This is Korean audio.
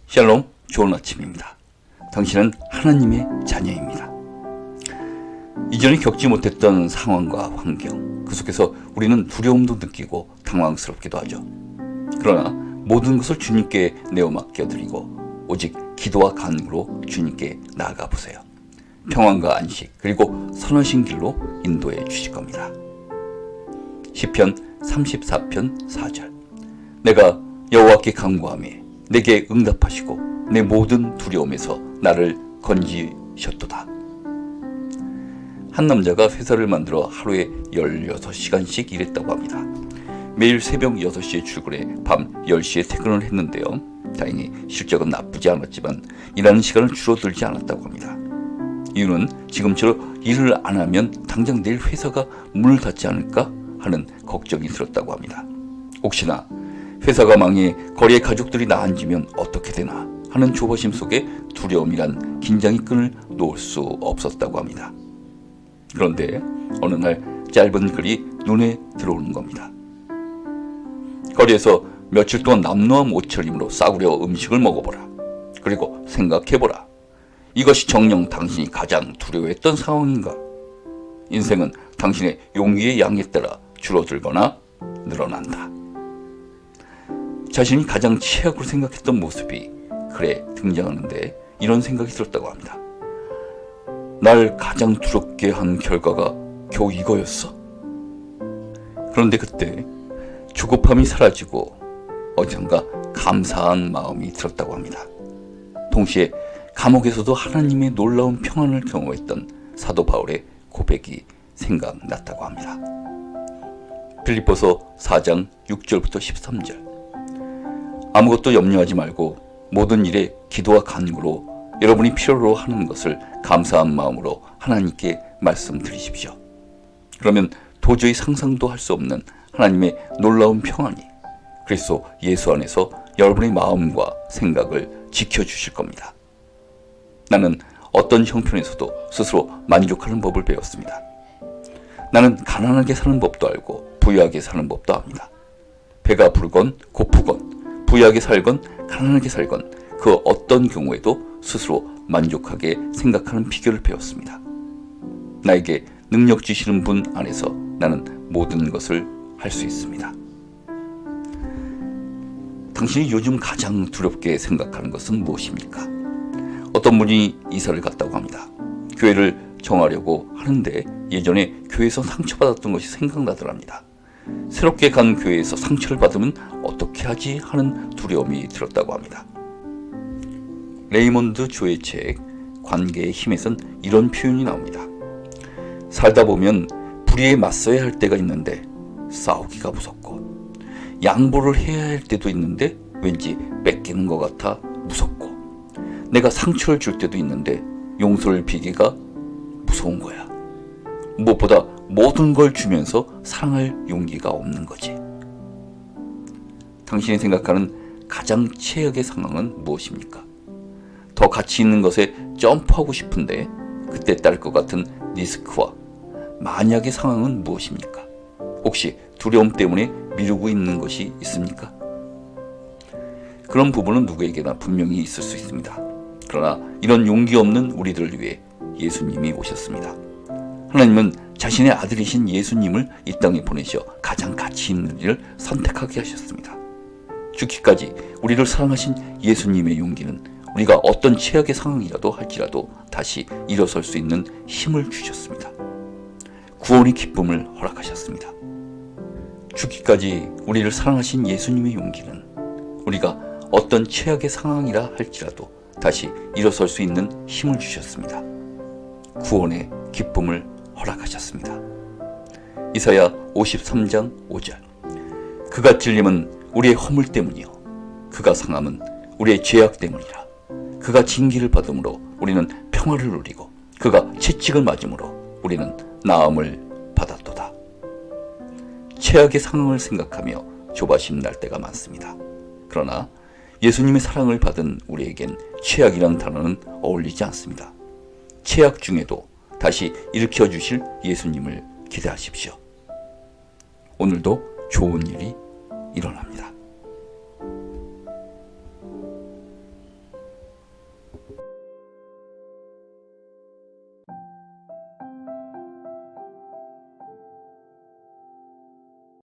샬롬, 좋은 아침입니다. 당신은 하나님의 자녀입니다. 이전에 겪지 못했던 상황과 환경, 그 속에서 우리는 두려움도 느끼고 당황스럽기도 하죠. 그러나 모든 것을 주님께 내어 맡겨드리고 오직 기도와 간구로 주님께 나아가 보세요. 평안과 안식 그리고 선하신 길로 인도해 주실 겁니다. 시편 34편 4절. 내가 여호와께 간구하며 내게 응답하시고 내 모든 두려움에서 나를 건지셨도다. 한 남자가 회사를 만들어 하루에 16시간씩 일했다고 합니다. 매일 새벽 6시에 출근해 밤 10시에 퇴근을 했는데요. 다행히 실적은 나쁘지 않았지만 일하는 시간은 줄어들지 않았다고 합니다. 이유는 지금처럼 일을 안 하면 당장 내일 회사가 문을 닫지 않을까 하는 걱정이 들었다고 합니다. 혹시나 회사가 망해 거리에 가족들이 나앉으면 어떻게 되나 하는 조바심 속에 두려움이란 긴장의 끈을 놓을 수 없었다고 합니다. 그런데 어느 날 짧은 글이 눈에 들어오는 겁니다. 거리에서 며칠 동안 남노한 옷차림으로 싸구려 음식을 먹어보라. 그리고 생각해보라. 이것이 정녕 당신이 가장 두려워했던 상황인가? 인생은 당신의 용기의 양에 따라 줄어들거나 늘어난다. 자신이 가장 최악으로 생각했던 모습이 글에 등장하는데 이런 생각이 들었다고 합니다. 날 가장 두렵게 한 결과가 겨우 이거였어? 그런데 그때 조급함이 사라지고 어디선가 감사한 마음이 들었다고 합니다. 동시에 감옥에서도 하나님의 놀라운 평안을 경험했던 사도 바울의 고백이 생각났다고 합니다. 빌립보서 4장 6절부터 13절. 아무것도 염려하지 말고 모든 일에 기도와 간구로 여러분이 필요로 하는 것을 감사한 마음으로 하나님께 말씀드리십시오. 그러면 도저히 상상도 할 수 없는 하나님의 놀라운 평안이 그리스도 예수 안에서 여러분의 마음과 생각을 지켜주실 겁니다. 나는 어떤 형편에서도 스스로 만족하는 법을 배웠습니다. 나는 가난하게 사는 법도 알고 부유하게 사는 법도 압니다. 배가 부르건 고프건 부유하게 살건 가난하게 살건 그 어떤 경우에도 스스로 만족하게 생각하는 비결을 배웠습니다. 나에게 능력 주시는 분 안에서 나는 모든 것을 할 수 있습니다. 당신이 요즘 가장 두렵게 생각하는 것은 무엇입니까? 어떤 분이 이사를 갔다고 합니다. 교회를 정하려고 하는데 예전에 교회에서 상처받았던 것이 생각나더랍니다. 새롭게 간 교회에서 상처를 받으면 어떻게 하지 하는 두려움이 들었다고 합니다. 레이몬드 조의 책 관계의 힘에선 이런 표현이 나옵니다. 살다 보면 불의에 맞서야 할 때가 있는데 싸우기가 무섭고 양보를 해야 할 때도 있는데 왠지 뺏기는 것 같아 무섭고 내가 상처를 줄 때도 있는데 용서를 비기가 무서운 거야. 무엇보다 모든 걸 주면서 사랑할 용기가 없는 거지. 당신이 생각하는 가장 최악의 상황은 무엇입니까? 더 가치 있는 것에 점프하고 싶은데 그때 따를 것 같은 리스크와 만약의 상황은 무엇입니까? 혹시 두려움 때문에 미루고 있는 것이 있습니까? 그런 부분은 누구에게나 분명히 있을 수 있습니다. 그러나 이런 용기 없는 우리들을 위해 예수님이 오셨습니다. 하나님은 자신의 아들이신 예수님을 이 땅에 보내셔 가장 가치 있는 일을 선택하게 하셨습니다. 죽기까지 우리를 사랑하신 예수님의 용기는 우리가 어떤 최악의 상황이라도 할지라도 다시 일어설 수 있는 힘을 주셨습니다. 구원의 기쁨을 허락하셨습니다. 죽기까지 우리를 사랑하신 예수님의 용기는 우리가 어떤 최악의 상황이라 할지라도 다시 일어설 수 있는 힘을 주셨습니다. 구원의 기쁨을 허락하셨습니다. 이사야 53장 5절. 그가 찔림은 우리의 허물 때문이요 그가 상함은 우리의 죄악 때문이라. 그가 징계를 받음으로 우리는 평화를 누리고 그가 채찍을 맞음으로 우리는 나음을 받았도다. 최악의 상황을 생각하며 조바심 날 때가 많습니다. 그러나 예수님의 사랑을 받은 우리에겐 최악이라는 단어는 어울리지 않습니다. 최악 중에도 다시 일으켜 주실 예수님을 기대하십시오. 오늘도 좋은 일이 일어납니다.